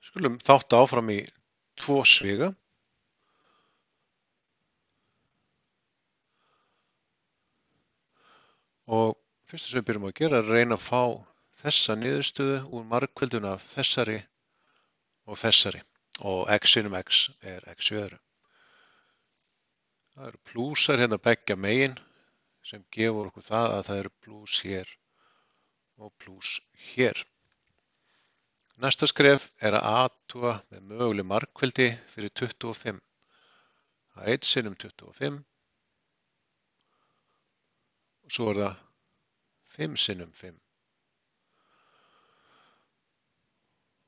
Skulum þátta áfram í 2 sviga. Og fyrsta sem við byrjum að gera er að reyna að fá þessa niðurstöðu úr margfeldinu af þessari og þessari. Og x sinnum x er x í öðru. Það eru plúsar hérna beggja megin sem gefur okkur það að það eru plús hér og plús hér. Næsta skref er að athuga með möguleg margfeldi fyrir 25. Það er 1 sinnum 25 og svo er það 5 sinnum 5.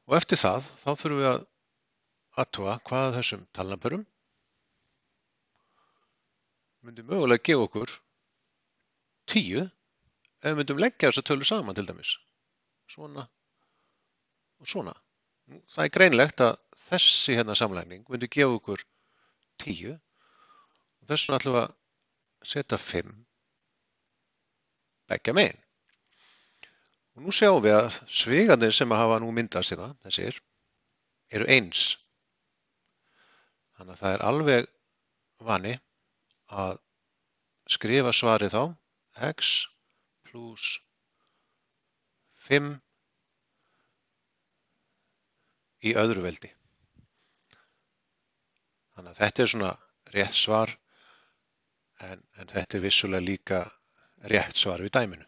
Og eftir það þá þurfum við að athuga hvað af þessum talnabörum myndi mögulega gefa okkur 10 ef við myndum leggja þessa tölu saman til dæmis. Svona og svona. Það er greinlegt að þessi hérna samlagning myndi gefa okkur 10 og þess vegna ætlum við að setja 5 beggja megin. Og nú sjáum við að svigarnir sem hafa nú myndast hérna, þessir, eru eins. Þannig að það er alveg vani að skrifa svarið þá x plus 5 í öðru veldi. Þannig að þetta er svona rétt svar en þetta er vissulega líka rétt svar við dæminu.